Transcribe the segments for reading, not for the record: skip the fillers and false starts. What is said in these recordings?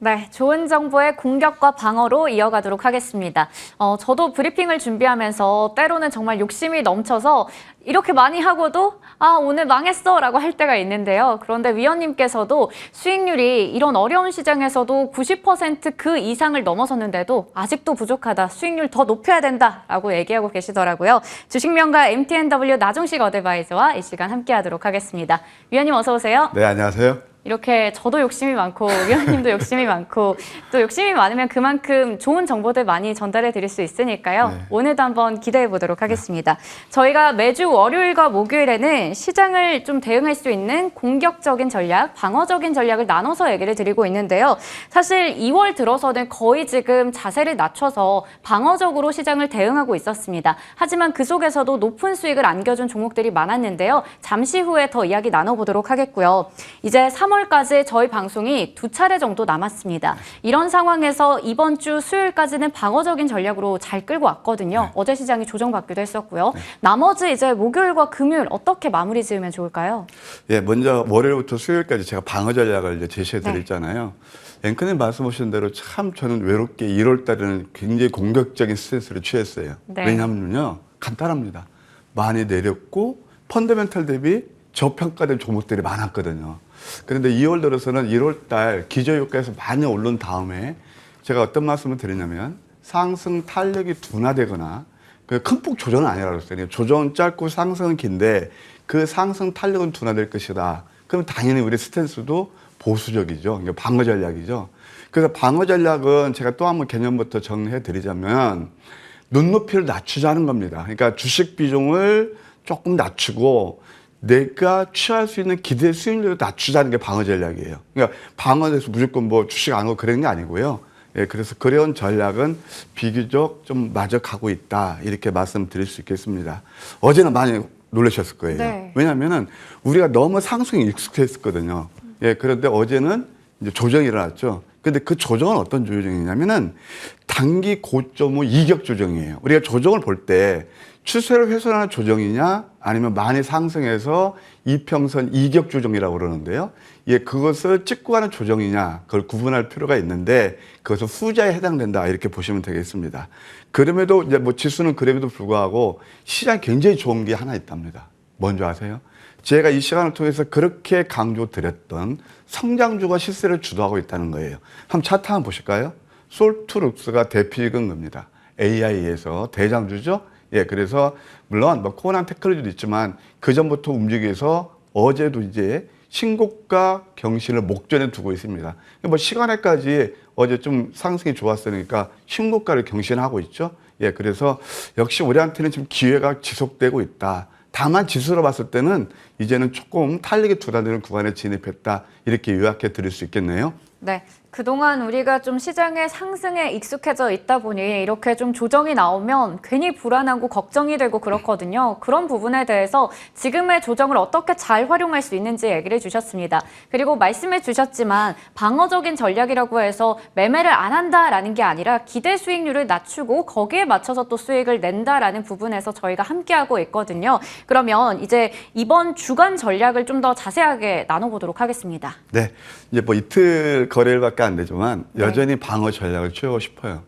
네, 좋은 정보의 공격과 방어로 이어가도록 하겠습니다. 저도 브리핑을 준비하면서 때로는 정말 욕심이 넘쳐서 이렇게 많이 하고도 오늘 망했어 라고 할 때가 있는데요. 그런데 위원님께서도 수익률이 이런 어려운 시장에서도 90% 이상을 넘어섰는데도 아직도 부족하다. 수익률 더 높여야 된다 라고 얘기하고 계시더라고요. 주식명가 MTNW 나종식 어드바이저와 이 시간 함께하도록 하겠습니다. 위원님 어서 오세요. 네, 안녕하세요. 이렇게 저도 욕심이 많고 위원님도 욕심이 많고 또 욕심이 많으면 그만큼 좋은 정보들 많이 전달해 드릴 수 있으니까요. 네. 오늘도 한번 기대해 보도록 하겠습니다. 저희가 매주 월요일과 목요일에는 시장을 좀 대응할 수 있는 공격적인 전략, 방어적인 전략을 나눠서 얘기를 드리고 있는데요. 사실 2월 들어서는 거의 지금 자세를 낮춰서 방어적으로 시장을 대응하고 있었습니다. 하지만 그 속에서도 높은 수익을 안겨준 종목들이 많았는데요. 잠시 후에 더 이야기 나눠보도록 하겠고요. 이제 3월까지 저희 방송이 2차례 정도 남았습니다. 이런 상황에서 이번 주 수요일까지는 방어적인 전략으로 잘 끌고 왔거든요. 네. 어제 시장이 조정받기도 했었고요. 나머지 이제 목요일과 금요일 어떻게 마무리 지으면 좋을까요? 예, 먼저 월요일부터 수요일까지 제가 방어 전략을 이제 제시해 드렸잖아요. 앵커님 말씀하신 대로 참 저는 외롭게 1월 달에는 굉장히 공격적인 스탠스를 취했어요. 네. 왜냐하면요, 간단합니다. 많이 내렸고 펀더멘탈 대비 저평가된 종목들이 많았거든요. 그런데 2월 들어서는 1월 달 기저효과에서 많이 오른 다음에 제가 어떤 말씀을 드리냐면 상승 탄력이 둔화되거나 큰 폭 조정은 아니라고 했어요. 조정은 짧고 상승은 긴데 그 상승 탄력은 둔화될 것이다. 그럼 당연히 우리 스탠스도 보수적이죠. 이게 방어 전략이죠. 그래서 방어 전략은 제가 또 한번 개념부터 정리해 드리자면 눈높이를 낮추자는 겁니다. 그러니까 주식 비중을 조금 낮추고 내가 취할 수 있는 기대 수익률을 낮추자는 게 방어 전략이에요. 그러니까 방어에서 무조건 뭐 주식 안 하고 그런 게 아니고요. 예, 그래서 그런 전략은 비교적 좀 맞아 가고 있다. 이렇게 말씀드릴 수 있겠습니다. 어제는 많이 놀라셨을 거예요. 네. 왜냐하면은 우리가 너무 상승에 익숙했었거든요. 예, 그런데 어제는 이제 조정이 일어났죠. 근데 그 조정은 어떤 조정이냐면은 단기 고점 후 이격 조정이에요. 우리가 조정을 볼 때 추세를 훼손하는 조정이냐 아니면 많이 상승해서 이평선 이격 조정이라고 그러는데요. 예, 그것을 찍고 가는 조정이냐 그걸 구분할 필요가 있는데 그것은 후자에 해당된다 이렇게 보시면 되겠습니다. 그럼에도 이제 뭐 지수는 그럼에도 불구하고 시장이 굉장히 좋은 게 하나 있답니다. 뭔지 아세요? 제가 이 시간을 통해서 그렇게 강조드렸던 성장주가 시세를 주도하고 있다는 거예요. 한번 차트 한번 보실까요? 솔트룩스가 대표익은 겁니다. AI에서 대장주죠. 예, 그래서 물론 뭐 코난 테크놀로지도 있지만 그 전부터 움직여서 어제도 이제 신고가 경신을 목전에 두고 있습니다. 뭐 시간에까지 어제 좀 상승이 좋았으니까 신고가를 경신하고 있죠. 예, 그래서 역시 우리한테는 지금 기회가 지속되고 있다. 다만 지수로 봤을 때는 이제는 조금 탄력이 둔화되는 구간에 진입했다. 이렇게 요약해 드릴 수 있겠네요. 네. 그동안 우리가 좀 시장의 상승에 익숙해져 있다 보니 이렇게 좀 조정이 나오면 괜히 불안하고 걱정이 되고 그렇거든요. 그런 부분에 대해서 지금의 조정을 어떻게 잘 활용할 수 있는지 얘기를 주셨습니다. 그리고 말씀해 주셨지만 방어적인 전략이라고 해서 매매를 안 한다라는 게 아니라 기대 수익률을 낮추고 거기에 맞춰서 또 수익을 낸다라는 부분에서 저희가 함께하고 있거든요. 그러면 이제 이번 주간 전략을 좀 더 자세하게 나눠보도록 하겠습니다. 네, 이제 뭐 이틀 거래일밖에 안 되지만 여전히 방어 전략을 취하고 싶어요.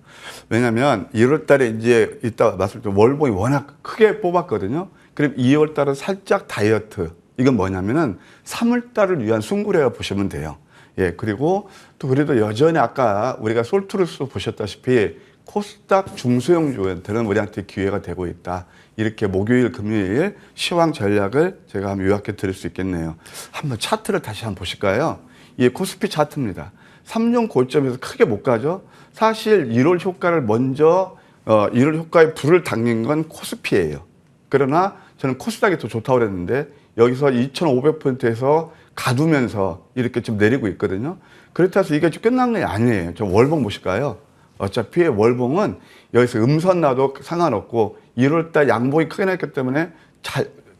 왜냐하면 1월 달에 이제 이따 말씀드린 월봉이 워낙 크게 뽑았거든요. 그럼 2월 달은 살짝 다이어트. 이건 뭐냐면은 3월 달을 위한 순구래라 보시면 돼요. 예, 그리고 또 그래도 여전히 아까 우리가 솔트루스 보셨다시피 코스닥 중소형 조연들은 우리한테 기회가 되고 있다. 이렇게 목요일, 금요일 시황 전략을 제가 한번 요약해 드릴 수 있겠네요. 한번 차트를 다시 한번 보실까요? 이 코스피 차트입니다. 3년 고점에서 크게 못 가죠. 사실 1월 효과를 먼저 1월 효과에 불을 당긴 건 코스피예요. 그러나 저는 코스닥이 더 좋다고 그랬는데 여기서 2,500포인트에서 가두면서 이렇게 좀 내리고 있거든요. 그렇다고 해서 이게 좀 끝난 게 아니에요. 좀 월봉 보실까요? 어차피 월봉은 여기서 음선 나도 상관없고 1월달 양봉이 크게 났기 때문에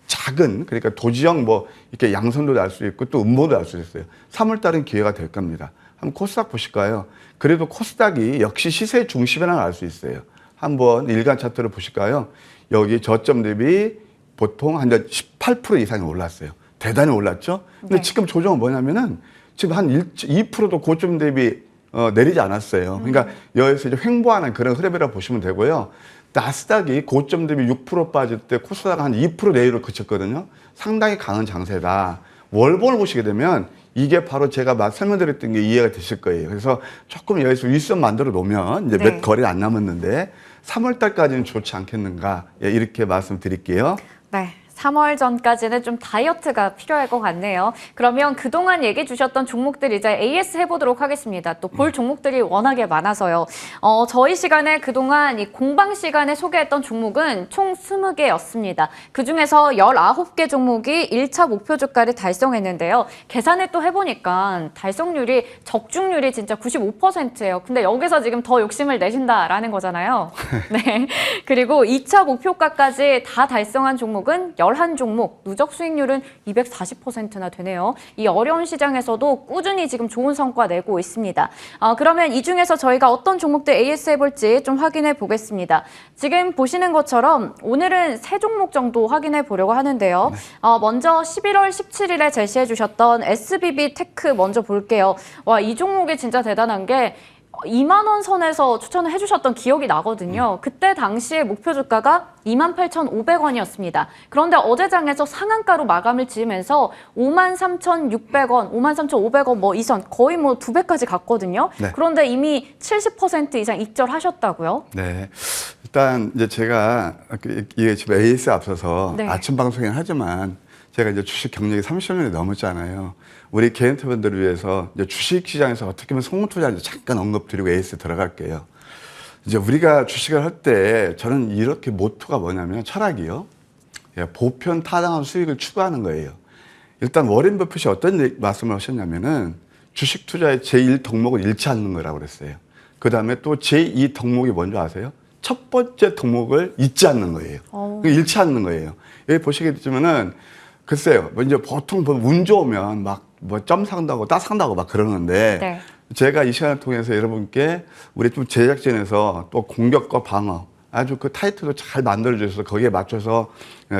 작은 그러니까 도지형 뭐 이렇게 양선도 날 수 있고 또 음모도 날 수 있어요. 3월달은 기회가 될 겁니다. 한번 코스닥 보실까요? 그래도 코스닥이 역시 시세 중심이라는 걸 알 수 있어요. 한번 일간 차트를 보실까요? 여기 저점 대비 보통 한 18% 이상이 올랐어요. 대단히 올랐죠? 근데 네. 지금 조정은 뭐냐면은 지금 한 2%도 고점 대비 내리지 않았어요. 그러니까 여기서 이제 횡보하는 그런 흐름이라고 보시면 되고요. 나스닥이 고점 대비 6% 빠질 때 코스닥 한 2% 내외로 그쳤거든요. 상당히 강한 장세다. 월봉을 보시게 되면 이게 바로 제가 설명드렸던 게 이해가 되실 거예요. 그래서 조금 여기서 윗선 만들어 놓으면 이제 네. 몇 거리 안 남았는데 3월 달까지는 좋지 않겠는가. 예, 이렇게 말씀드릴게요. 네. 3월 전까지는 좀 다이어트가 필요할 것 같네요. 그러면 그동안 얘기해 주셨던 종목들 이제 AS 해보도록 하겠습니다. 또 볼 종목들이 워낙에 많아서요. 저희 시간에 그동안 이 공방 시간에 소개했던 종목은 총 20개였습니다. 그중에서 19개 종목이 1차 목표 주가를 달성했는데요. 계산을 또 해보니까 달성률이 적중률이 진짜 95%예요. 근데 여기서 지금 더 욕심을 내신다라는 거잖아요. 네. 그리고 2차 목표가까지 다 달성한 종목은 11종목, 누적 수익률은 240%나 되네요. 이 어려운 시장에서도 꾸준히 지금 좋은 성과 내고 있습니다. 그러면 이 중에서 저희가 어떤 종목들 AS 해볼지 좀 확인해 보겠습니다. 지금 보시는 것처럼 오늘은 3종목 정도 확인해 보려고 하는데요. 먼저 11월 17일에 제시해 주셨던 SBB 테크 먼저 볼게요. 와, 이 종목이 진짜 대단한 게 2만 원 선에서 추천을 해주셨던 기억이 나거든요. 그때 당시에 목표 주가가 28,500원이었습니다. 그런데 어제 장에서 상한가로 마감을 지으면서 53,600원, 53,500원 뭐 이 선 거의 뭐 2배까지 갔거든요. 네. 그런데 이미 70% 이상 익절하셨다고요? 네. 일단 이제 제가 이게 지금 AS 앞서서 네. 아침 방송이긴 하지만 제가 이제 주식 경력이 30년이 넘었잖아요. 우리 개인 투자분들을 위해서 이제 주식 시장에서 어떻게 하면 성공 투자인지 잠깐 언급드리고 AS 들어갈게요. 이제 우리가 주식을 할 때 저는 이렇게 모토가 뭐냐면 철학이요. 보편 타당한 수익을 추구하는 거예요. 일단 워렌 버핏이 어떤 말씀을 하셨냐면은 주식 투자의 제1 덕목을 잃지 않는 거라고 그랬어요. 그 다음에 또 제2 덕목이 뭔지 아세요? 첫 번째 덕목을 잊지 않는 거예요. 잃지 않는 거예요. 여기 보시게 되면은 글쎄요. 이제 보통 운 좋으면 막 뭐 점 상다고 따 상다고 막 그러는데 네. 제가 이 시간을 통해서 여러분께 우리 좀 제작진에서 또 공격과 방어 아주 그 타이틀도 잘 만들어줘서 거기에 맞춰서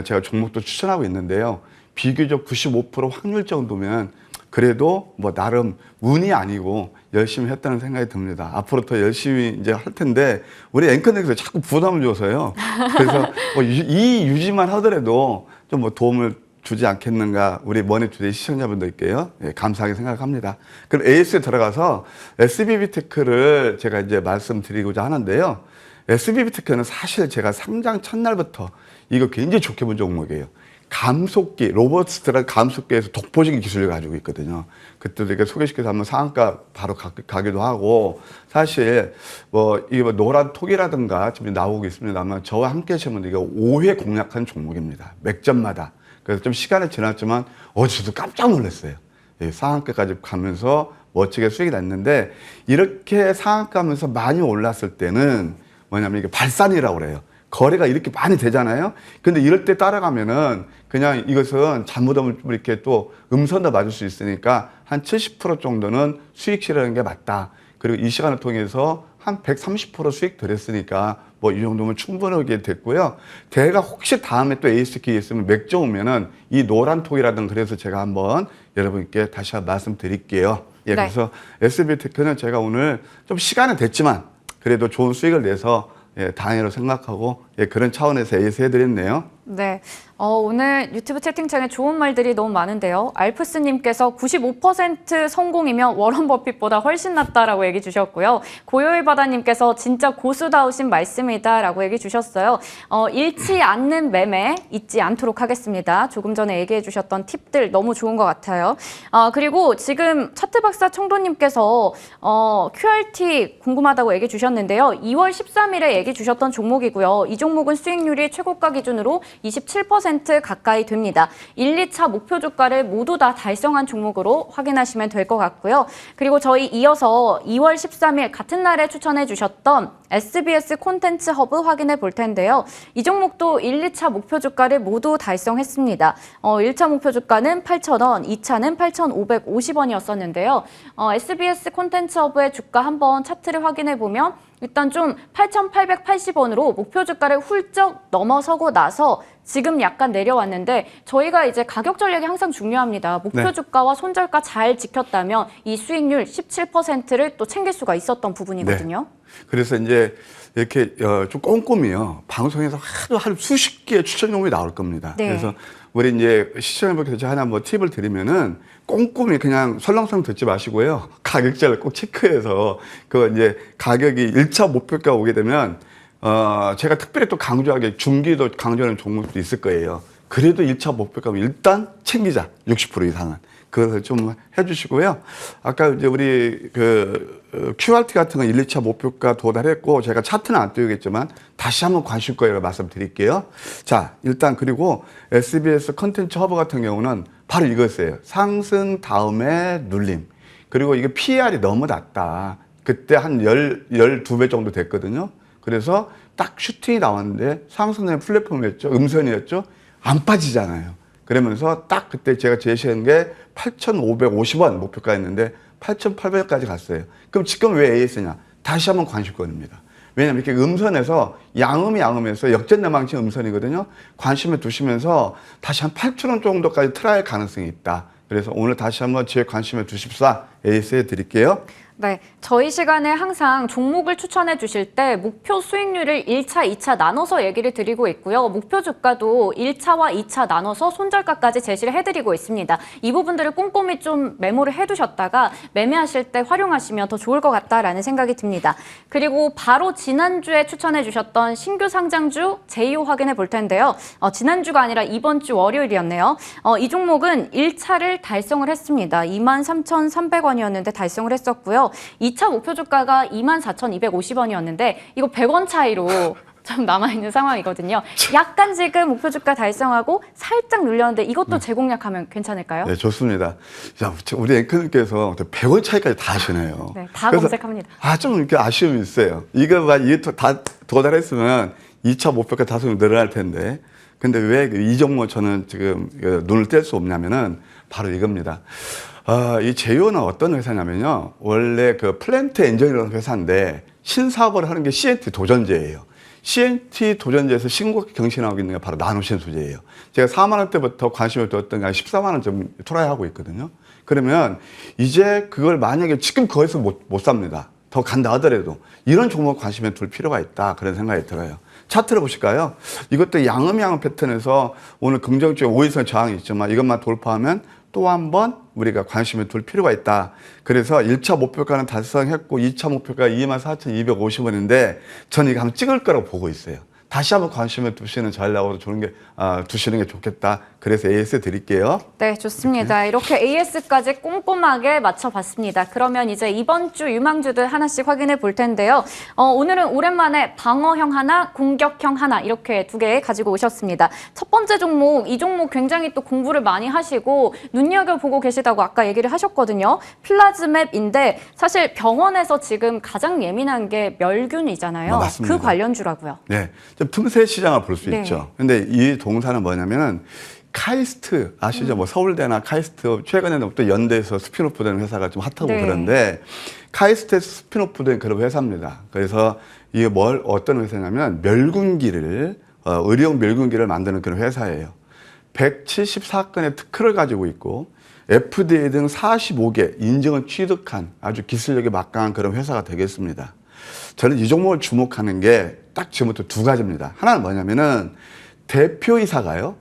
제가 종목도 추천하고 있는데요. 비교적 95% 확률 정도면 그래도 뭐 나름 운이 아니고 열심히 했다는 생각이 듭니다. 앞으로 더 열심히 이제 할 텐데 우리 앵커님께서 자꾸 부담을 줘서요. 그래서 뭐 이 유지만 하더라도 좀 뭐 도움을 주지 않겠는가 우리 머니투데이 시청자분들께요. 예, 감사하게 생각합니다. 그럼 AS에 들어가서 SBB 테크를 제가 이제 말씀드리고자 하는데요. SBB 테크는 사실 제가 상장 첫날부터 이거 굉장히 좋게 본 종목이에요. 감속기, 로버스트라는 감속기에서 독보적인 기술을 가지고 있거든요. 그때도 이렇게 소개시켜서 한번 상한가 바로 가기도 하고, 사실 이게 노란 톡이라든가 지금 나오고 있습니다만 저와 함께 하시면 이거 5회 공략한 종목입니다. 맥점마다. 그래서 좀 시간이 지났지만 저도 깜짝 놀랐어요. 예, 상한가까지 가면서 멋지게 수익이 났는데 이렇게 상한가 하면서 많이 올랐을 때는 뭐냐면 이게 발산이라고 그래요. 거래가 이렇게 많이 되잖아요. 근데 이럴 때 따라가면은 그냥 이것은 잘못하면 이렇게 또 음선도 맞을 수 있으니까 한 70% 정도는 수익 실현하는 게 맞다. 그리고 이 시간을 통해서 한 130% 수익 들였으니까 뭐 이 정도면 충분하게 됐고요. 대가 혹시 다음에 또 AS 기회 있으면 맥점 오면은 이 노란 톡이라든 그래서 제가 한번 여러분께 다시 한번 말씀드릴게요. 예, 네. 그래서 SB테크는 제가 오늘 좀 시간은 됐지만 그래도 좋은 수익을 내서 다행이라고 생각하고 그런 차원에서 AS 해드렸네요. 네. 오늘 유튜브 채팅창에 좋은 말들이 너무 많은데요. 알프스님께서 95% 성공이면 워런 버핏보다 훨씬 낫다라고 얘기 주셨고요. 고요일바다님께서 진짜 고수다우신 말씀이다라고 얘기 주셨어요. 잃지 않는 매매 잊지 않도록 하겠습니다. 조금 전에 얘기해 주셨던 팁들 너무 좋은 것 같아요. 그리고 지금 차트박사 청도님께서 QRT 궁금하다고 얘기 주셨는데요. 2월 13일에 얘기 주셨던 종목이고요. 이 종목은 수익률이 최고가 기준으로 27% 가까이 됩니다. 1, 2차 목표 주가를 모두 다 달성한 종목으로 확인하시면 될 것 같고요. 그리고 저희 이어서 2월 13일 같은 날에 추천해 주셨던 SBS 콘텐츠 허브 확인해 볼 텐데요. 이 종목도 1, 2차 목표 주가를 모두 달성했습니다. 1차 목표 주가는 8,000원, 2차는 8,550원이었었는데요. SBS 콘텐츠 허브의 주가 한번 차트를 확인해 보면 일단 좀 8,880원으로 목표 주가를 훌쩍 넘어서고 나서 지금 약간 내려왔는데 저희가 이제 가격 전략이 항상 중요합니다. 목표 네. 주가와 손절가 잘 지켰다면 이 수익률 17%를 또 챙길 수가 있었던 부분이거든요. 네. 그래서 이제 이렇게 좀 꼼꼼히요. 방송에서 하루 수십 개의 추천 종목이 나올 겁니다. 네. 그래서 우리 이제 시청자분께서 하나 뭐 팁을 드리면은 꼼꼼히 그냥 설렁설렁 듣지 마시고요. 가격자를 꼭 체크해서 그 이제 가격이 1차 목표가 오게 되면 제가 특별히 또 강조하게 중기도 강조하는 종목도 있을 거예요. 그래도 1차 목표가 일단 챙기자. 60% 이상은. 그것을 좀 해주시고요. 아까 이제 우리 QRT 같은 건 1, 2차 목표가 도달했고 제가 차트는 안 띄우겠지만 다시 한번 관심거리를 말씀드릴게요. 자, 일단 그리고 SBS 컨텐츠 허브 같은 경우는 바로 이거였어요. 상승 다음에 눌림. 그리고 이게 PER이 너무 낮다. 그때 한 12배 정도 됐거든요. 그래서 딱 슈팅이 나왔는데 상승된 플랫폼이었죠. 음선이었죠. 안 빠지잖아요. 그러면서 딱 그때 제가 제시한 게 8,550원 목표가였는데 8,800원까지 갔어요. 그럼 지금 왜 AS냐? 다시 한번 관심권입니다. 왜냐하면 이렇게 음선에서 양음해서 역전내망치 음선이거든요. 관심을 두시면서 다시 한 8,000원 정도까지 트라이할 가능성이 있다. 그래서 오늘 다시 한번 제 관심을 두십사 AS에 드릴게요. 네, 저희 시간에 항상 종목을 추천해 주실 때 목표 수익률을 1차, 2차 나눠서 얘기를 드리고 있고요. 목표 주가도 1차와 2차 나눠서 손절가까지 제시를 해드리고 있습니다. 이 부분들을 꼼꼼히 좀 메모를 해두셨다가 매매하실 때 활용하시면 더 좋을 것 같다라는 생각이 듭니다. 그리고 바로 지난주에 추천해 주셨던 신규 상장주 제이오 확인해 볼 텐데요. 지난주가 아니라 이번 주 월요일이었네요. 이 종목은 1차를 달성을 했습니다. 23,300원이었는데 달성을 했었고요. 2차 목표 주가가 24,250원이었는데 이거 100원 차이로 좀 남아있는 상황이거든요. 약간 지금 목표 주가 달성하고 살짝 눌렸는데 이것도 재공략하면 괜찮을까요? 네, 좋습니다. 자, 우리 앵커님께서 100원 차이까지 다 하시네요. 네, 다 그래서 검색합니다. 좀 이렇게 아쉬움이 있어요. 이거 다 도달했으면 2차 목표가 다소 늘어날 텐데. 근데 왜 이 종목 저는 지금 눈을 뗄 수 없냐면은 바로 이겁니다. 이 제이오는 어떤 회사냐면요. 원래 그 플랜트 엔저이라는 회사인데 신사업을 하는 게 CNT 도전제예요. CNT 도전제에서 신곡 경신하고 있는 게 바로 나노신 소재예요. 제가 4만 원대부터 관심을 두었던 게 14만 원 좀 트라이하고 있거든요. 그러면 이제 그걸 만약에 지금 거기서 못 삽니다. 더 간다 하더라도 이런 종목 관심에 둘 필요가 있다. 그런 생각이 들어요. 차트를 보실까요? 이것도 양음 패턴에서 오늘 긍정적 5일선 저항이 있지만 이것만 돌파하면 또 한 번 우리가 관심을 둘 필요가 있다. 그래서 1차 목표가는 달성했고 2차 목표가 24,250원인데 저는 이거 한번 찍을 거라고 보고 있어요. 다시 한번 관심을 두시는 전략으로 두시는 게 좋겠다. 그래서 AS 드릴게요. 네, 좋습니다. 이렇게 AS까지 꼼꼼하게 맞춰봤습니다. 그러면 이제 이번 주 유망주들 하나씩 확인해 볼 텐데요. 오늘은 오랜만에 방어형 하나, 공격형 하나 이렇게 두 개 가지고 오셨습니다. 첫 번째 종목, 이 종목 굉장히 또 공부를 많이 하시고 눈여겨보고 계시다고 아까 얘기를 하셨거든요. 플라즈맵인데 사실 병원에서 지금 가장 예민한 게 멸균이잖아요. 맞습니다. 그 관련주라고요. 네, 좀 틈새 시장을 볼 수 네. 있죠. 근데 이 동사는 뭐냐면은 카이스트 아시죠? 뭐 서울대나 카이스트 최근에는 또 연대에서 스피노프 된 회사가 좀 핫하고 네. 그런데 카이스트에서 스피노프 된 그런 회사입니다. 그래서 이게 어떤 회사냐면 멸군기를 의료용 멸군기를 만드는 그런 회사예요. 174건의 특허를 가지고 있고 FDA 등 45개 인증을 취득한 아주 기술력이 막강한 그런 회사가 되겠습니다. 저는 이 종목을 주목하는 게 딱 지금부터 두 가지입니다. 하나는 뭐냐면은 대표이사가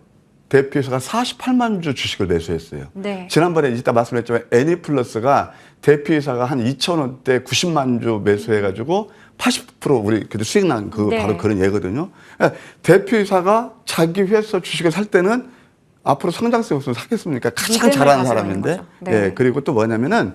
48만 주 주식을 매수했어요. 네. 지난번에 이따 말씀했지만 애니플러스가 대표이사가 한 2,000원대 90만 주 매수해가지고 80% 우리 그래도 수익 난 네. 바로 그런 예거든요. 그러니까 대표이사가 자기 회사 주식을 살 때는 앞으로 성장성 없으면 사겠습니까? 가장 믿음을 잘하는 가지고 사람인데. 있는 거죠. 네. 예, 그리고 또 뭐냐면은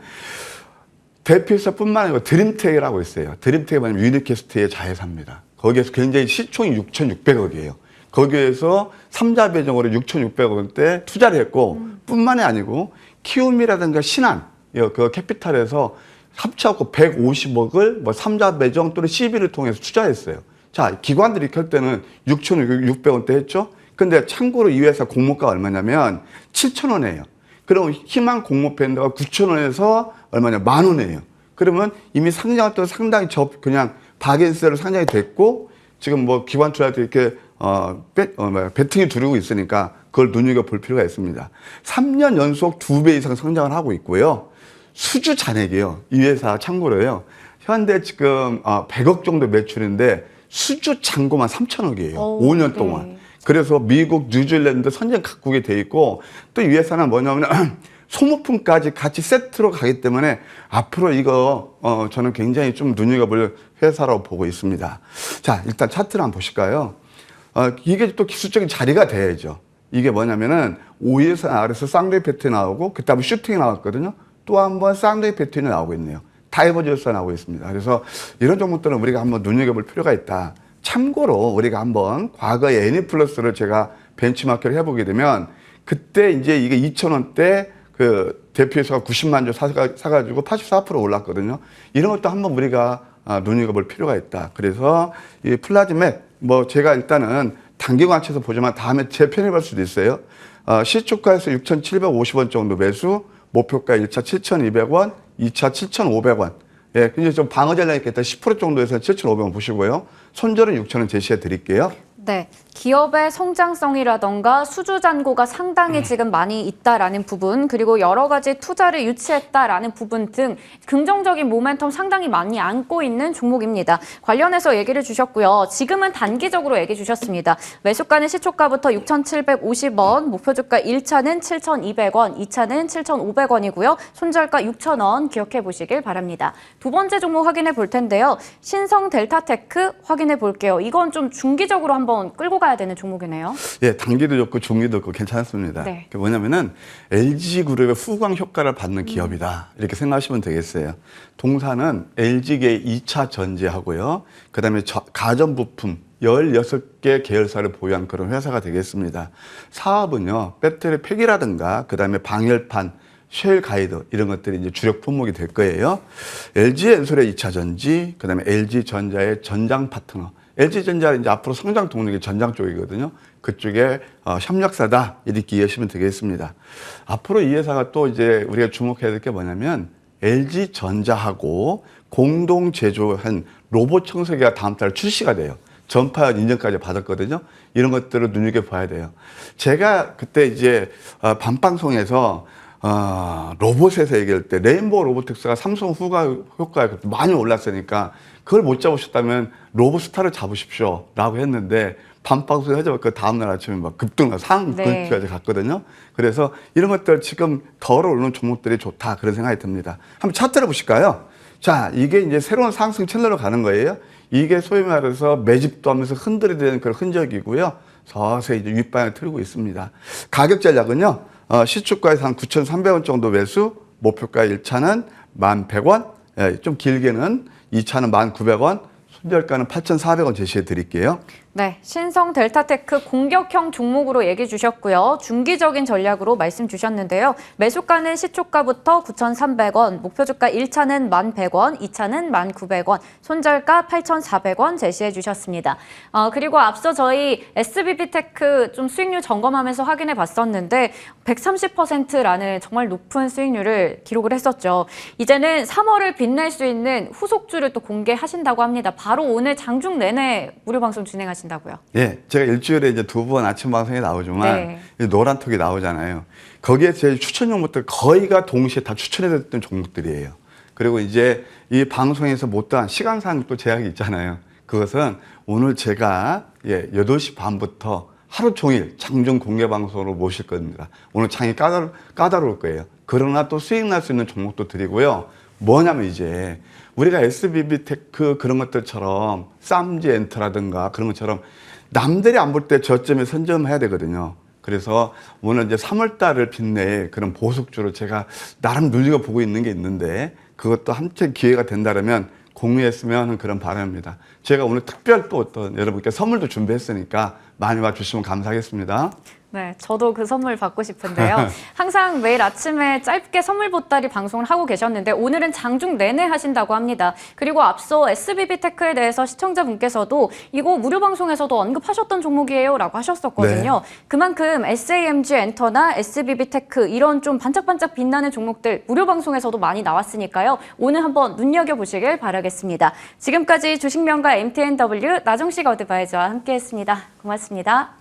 대표이사뿐만 아니고 드림텍이라고 있어요. 드림텍이 뭐냐면 유니캐스트의 자회사입니다. 거기에서 굉장히 시총이 6,600억이에요. 거기에서 3자 배정으로 6,600억대 투자를 했고 뿐만이 아니고 키움이라든가 신한 그 캐피탈에서 합쳐갖고 150억을 뭐 3자 매정 또는 CB를 통해서 투자했어요. 자, 기관들이 켤 때는 6,600원대 했죠? 근데 참고로 이 회사 공모가가 얼마냐면 7,000원이에요. 그럼 희망 공모 밴드가 9,000원에서 얼마냐? 10,000원이에요. 그러면 이미 상장할 때 상당히 그냥 바겐세로 상장이 됐고, 지금 뭐 기관 투자도 이렇게, 배팅이 두르고 있으니까 그걸 눈여겨볼 필요가 있습니다. 3년 연속 2배 이상 성장을 하고 있고요. 수주 잔액이에요. 이 회사 참고로요. 현대 지금 100억 정도 매출인데 수주 잔고만 3천억이에요. 5년 동안. 네. 그래서 미국, 뉴질랜드 선진 각국에 돼 있고, 또 이 회사는 뭐냐면 소모품까지 같이 세트로 가기 때문에 앞으로 이거 저는 굉장히 좀 눈여겨볼 회사라고 보고 있습니다. 자, 일단 차트를 한번 보실까요? 이게 또 기술적인 자리가 돼야죠. 이게 뭐냐면은 5에서 아래서 쌍둥이 패턴이 나오고, 그 다음에 슈팅이 나왔거든요. 또 한 번 쌍둥이 패턴이 나오고 있네요. 다이버전스가 나오고 있습니다. 그래서 이런 종목들은 우리가 한번 눈여겨볼 필요가 있다. 참고로 우리가 한번 과거에 애니플러스를 제가 벤치마크를 해보게 되면, 그때 이제 이게 2,000원대 그 대표회사가 90만 주 사가지고 84% 올랐거든요. 이런 것도 한번 우리가 눈여겨볼 필요가 있다. 그래서 이 플라즈맥, 뭐 제가 일단은 단기 관점에서 보지만 다음에 재편해볼 수도 있어요. 시초가에서 6,750원 정도 매수, 목표가 1차 7,200원, 2차 7,500원. 예, 근데 좀 방어 전략이 있겠다. 10% 정도에서 7,500원 보시고요. 손절은 6,000원 제시해 드릴게요. 네, 기업의 성장성이라던가 수주 잔고가 상당히 지금 많이 있다라는 부분, 그리고 여러 가지 투자를 유치했다라는 부분 등 긍정적인 모멘텀 상당히 많이 안고 있는 종목입니다. 관련해서 얘기를 주셨고요. 지금은 단기적으로 얘기 주셨습니다. 매수가는 시초가부터 6,750원, 목표주가 1차는 7,200원, 2차는 7,500원이고요. 손절가 6,000원 기억해 보시길 바랍니다. 두 번째 종목 확인해 볼 텐데요. 신성 델타테크 확인해 볼게요. 이건 좀 중기적으로 한번 끌고 가야 되는 종목이네요. 예, 단기도 좋고 중기도 좋고 괜찮습니다. 네. 그게 뭐냐면은 LG그룹의 후광 효과를 받는 기업이다. 이렇게 생각하시면 되겠어요. 동사는 LG계 2차 전지하고요. 그다음에 가전부품 16개 계열사를 보유한 그런 회사가 되겠습니다. 사업은요, 배터리 팩이라든가 그다음에 방열판, 쉘 가이드 이런 것들이 이제 주력 품목이 될 거예요. LG엔솔의 2차 전지, 그다음에 LG전자의 전장 파트너. LG전자는 이제 앞으로 성장 동력이 전장 쪽이거든요. 그쪽에 협력사다 이렇게 이해하시면 되겠습니다. 앞으로 이 회사가 또 이제 우리가 주목해야 될 게 뭐냐면 LG전자하고 공동 제조한 로봇 청소기가 다음 달 출시가 돼요. 전파 인증까지 받았거든요. 이런 것들을 눈여겨봐야 돼요. 제가 그때 이제 밤방송에서 로봇에서 얘기할 때 레인보우 로보틱스가 삼성 효과가 많이 올랐으니까 그걸 못 잡으셨다면 로봇스타를 잡으십시오 라고 했는데, 밤방송에 하자마자 그 다음날 아침에 막 급등 상근까지 갔거든요. 그래서 이런 것들 지금 더 오르는 종목들이 좋다, 그런 생각이 듭니다. 한번 차트를 보실까요? 자, 이게 이제 새로운 상승 첼러로 가는 거예요. 이게 소위 말해서 매집도 하면서 흔들리는 그런 흔적이고요. 서서히 이제 윗방향을 틀고 있습니다. 가격 전략은요, 시초가에서 한 9,300원 정도 매수, 목표가 1차는 1,100원, 예, 좀 길게는 2차는 1,900원, 손절가는 8,400원 제시해 드릴게요. 네, 신성 델타테크 공격형 종목으로 얘기 주셨고요. 중기적인 전략으로 말씀 주셨는데요. 매수가는 시초가부터 9,300원, 목표주가 1차는 1,100원, 2차는 1,900원, 손절가 8,400원 제시해 주셨습니다. 그리고 앞서 저희 SBB테크 좀 수익률 점검하면서 확인해 봤었는데 130%라는 정말 높은 수익률을 기록을 했었죠. 이제는 3월을 빛낼 수 있는 후속주를 또 공개하신다고 합니다. 바로 오늘 장중 내내 무료 방송 진행하신다고요. 예, 제가 일주일에 이제 2번 아침 방송에 나오지만 노란톡이 나오잖아요. 거기에 제 추천 종목들 거의가 동시에 다 추천해드렸던 종목들이에요. 그리고 이제 이 방송에서 못다한 시간상 또 제약이 있잖아요. 그것은 오늘 제가 8시 반부터 하루 종일 장중 공개 방송으로 모실 겁니다. 오늘 장이 까다로울 거예요. 그러나 또 수익 날 수 있는 종목도 드리고요. 뭐냐면 이제 우리가 SBB테크 그런 것들처럼 쌈지엔트라든가 그런 것처럼 남들이 안 볼 때 저점에 선점해야 되거든요. 그래서 오늘 이제 3월 달을 빛낼 그런 보석주를 제가 나름 눈여겨보고 있는 게 있는데, 그것도 한채 기회가 된다면 공유했으면 하는 그런 바람입니다. 제가 오늘 특별 또 어떤 여러분께 선물도 준비했으니까 많이 와주시면 감사하겠습니다. 네, 저도 그 선물 받고 싶은데요. 항상 매일 아침에 짧게 선물 보따리 방송을 하고 계셨는데 오늘은 장중 내내 하신다고 합니다. 그리고 앞서 SBB테크에 대해서 시청자분께서도 이거 무료 방송에서도 언급하셨던 종목이에요 라고 하셨었거든요. 네. 그만큼 SAMG 엔터나 SBB테크 이런 좀 반짝반짝 빛나는 종목들 무료 방송에서도 많이 나왔으니까요. 오늘 한번 눈여겨보시길 바라겠습니다. 지금까지 주식명가 MTNW 나정식 어드바이저와 함께했습니다. 고맙습니다.